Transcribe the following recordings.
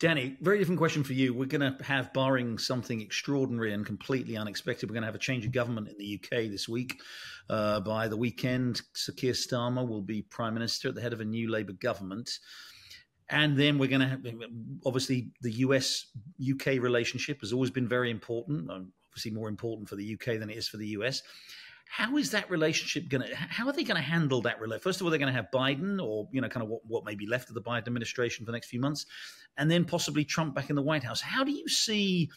Danny, very different question for you. We're going to have, barring something extraordinary and completely unexpected, we're going to have a change of government in the UK this week. By the weekend, Sir Keir Starmer will be Prime Minister at the head of a new Labour government. And then we're going to have, obviously, the US-UK relationship has always been very important, obviously more important for the UK than it is for the US. How is that relationship going to, how are they going to handle that relationship? First of all, they're going to have Biden, or, kind of what may be left of the Biden administration for the next few months, and then possibly Trump back in the White House. How do you see,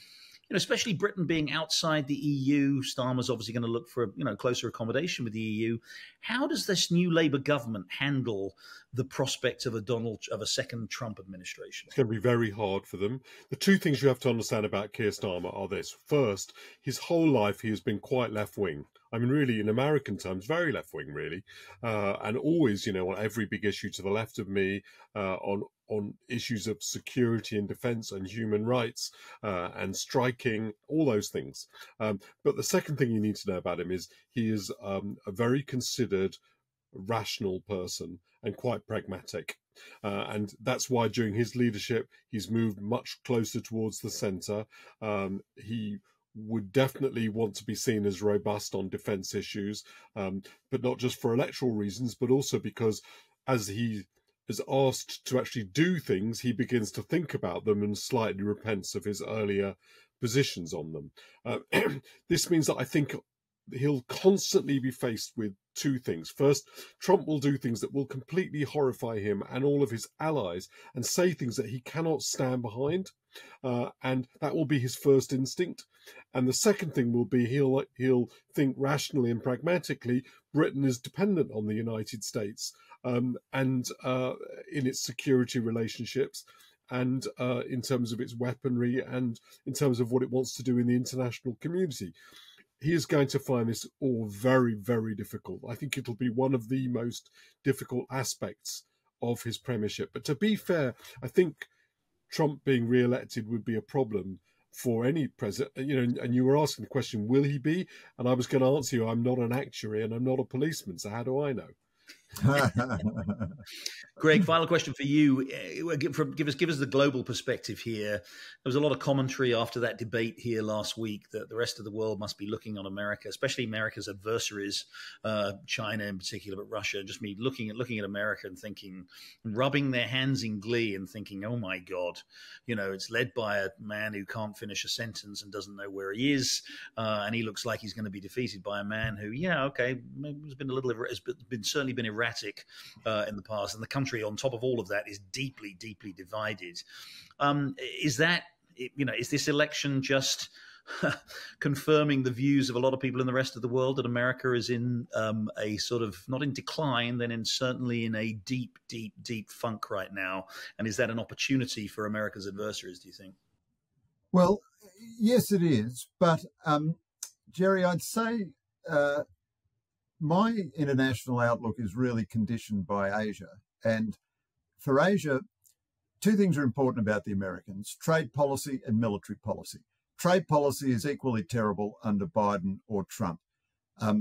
especially Britain being outside the EU, Starmer's obviously going to look for, closer accommodation with the EU. How does this new Labour government handle the prospect of a second Trump administration? It's going to be very hard for them. The two things you have to understand about Keir Starmer are this. First, his whole life he has been quite left-wing. I mean, really, in American terms, very left-wing, really. And always, on every big issue to the left of me, on issues of security and defence and human rights and striking, all those things. But the second thing you need to know about him is he is a very considered, rational person and quite pragmatic. And that's why during his leadership, he's moved much closer towards the centre. He would definitely want to be seen as robust on defence issues, but not just for electoral reasons, but also because as he is asked to actually do things, he begins to think about them and slightly repents of his earlier positions on them. This means that I think he'll constantly be faced with two things. First, Trump will do things that will completely horrify him and all of his allies and say things that he cannot stand behind. And that will be his first instinct. And the second thing will be he'll think rationally and pragmatically. Britain is dependent on the United States and in its security relationships and in terms of its weaponry and in terms of what it wants to do in the international community. He is going to find this all very, very difficult. I think it'll be one of the most difficult aspects of his premiership. But to be fair, I think Trump being re-elected would be a problem for any president, and you were asking the question, will he be? And I was going to answer you, I'm not an actuary and I'm not a policeman, so how do I know? Greg, final question for you. Give us the global perspective here. There was a lot of commentary after that debate here last week that the rest of the world must be looking on America, especially America's adversaries, China in particular, but Russia. Just me looking at America and thinking, rubbing their hands in glee and thinking, oh my God, it's led by a man who can't finish a sentence and doesn't know where he is, and he looks like he's going to be defeated by a man who, has been certainly been erratic in the past, and the country on top of all of that is deeply, deeply divided. Is this election just confirming the views of a lot of people in the rest of the world that America is in a sort of, not in decline, then certainly in a deep, deep, deep funk right now? And is that an opportunity for America's adversaries, do you think? Well, yes, it is. But, Jerry, I'd say my international outlook is really conditioned by Asia. And for Asia, two things are important about the Americans: trade policy and military policy. Trade policy is equally terrible under Biden or Trump.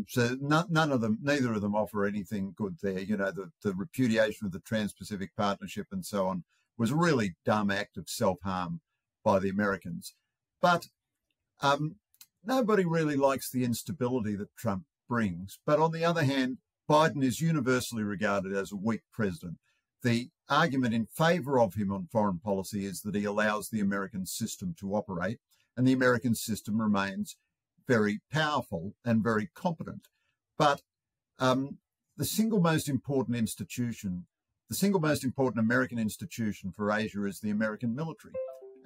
So neither of them offer anything good there. The repudiation of the Trans-Pacific Partnership and so on was a really dumb act of self-harm by the Americans. But nobody really likes the instability that Trump brings. But on the other hand, Biden is universally regarded as a weak president. The argument in favour of him on foreign policy is that he allows the American system to operate, and the American system remains very powerful and very competent. But the single most important American institution for Asia is the American military.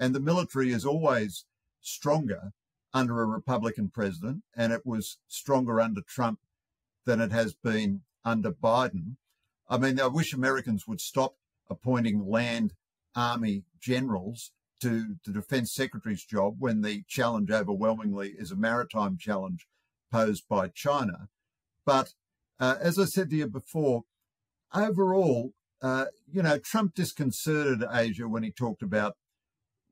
And the military is always stronger under a Republican president, and it was stronger under Trump than it has been under Biden. I mean, I wish Americans would stop appointing land army generals to the defense secretary's job when the challenge overwhelmingly is a maritime challenge posed by China. But as I said to you before, overall, Trump disconcerted Asia when he talked about,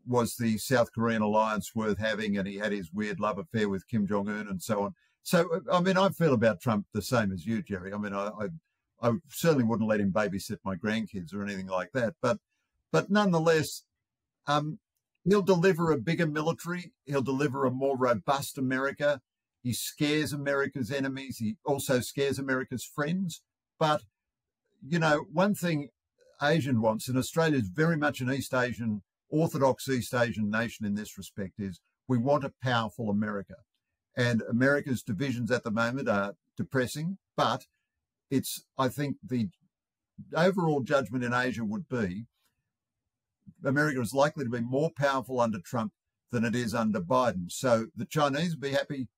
was the South Korean alliance worth having, and he had his weird love affair with Kim Jong-un and so on. So, I mean, I feel about Trump the same as you, Jerry. I mean, I certainly wouldn't let him babysit my grandkids or anything like that. But nonetheless, He'll deliver a bigger military. He'll deliver a more robust America. He scares America's enemies. He also scares America's friends. But, you know, one thing Asian wants, and Australia is very much an East Asian, Orthodox East Asian nation in this respect, is we want a powerful America. And America's divisions at the moment are depressing, but I think the overall judgment in Asia would be America is likely to be more powerful under Trump than it is under Biden. So the Chinese would be happy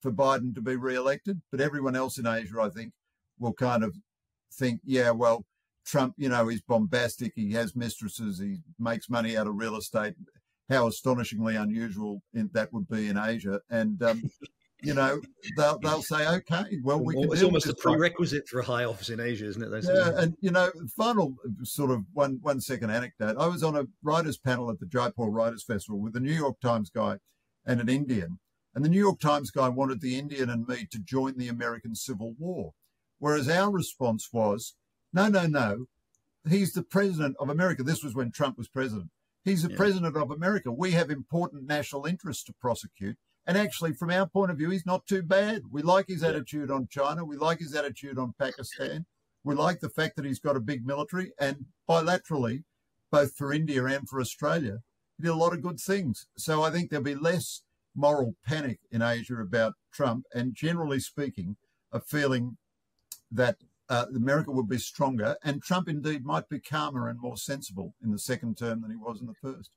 for Biden to be re-elected, but everyone else in Asia, I think, will kind of think, yeah, well, Trump, you know, he's bombastic, he has mistresses, he makes money out of real estate. How astonishingly unusual that would be in Asia. And, you know, they'll say, okay, well, we can. It's almost a prerequisite for a high office in Asia, isn't it? Yeah, and, you know, final sort of one second anecdote. I was on a writers panel at the Jaipur Writers Festival with a New York Times guy and an Indian. And the New York Times guy wanted the Indian and me to join the American Civil War. Whereas our response was, no, he's the president of America. This was when Trump was president. He's the president of America. We have important national interests to prosecute. And actually, from our point of view, he's not too bad. We like his attitude on China. We like his attitude on Pakistan. We like the fact that he's got a big military. And bilaterally, both for India and for Australia, he did a lot of good things. So I think there'll be less moral panic in Asia about Trump. And generally speaking, a feeling that America would be stronger, and Trump indeed might be calmer and more sensible in the second term than he was in the first.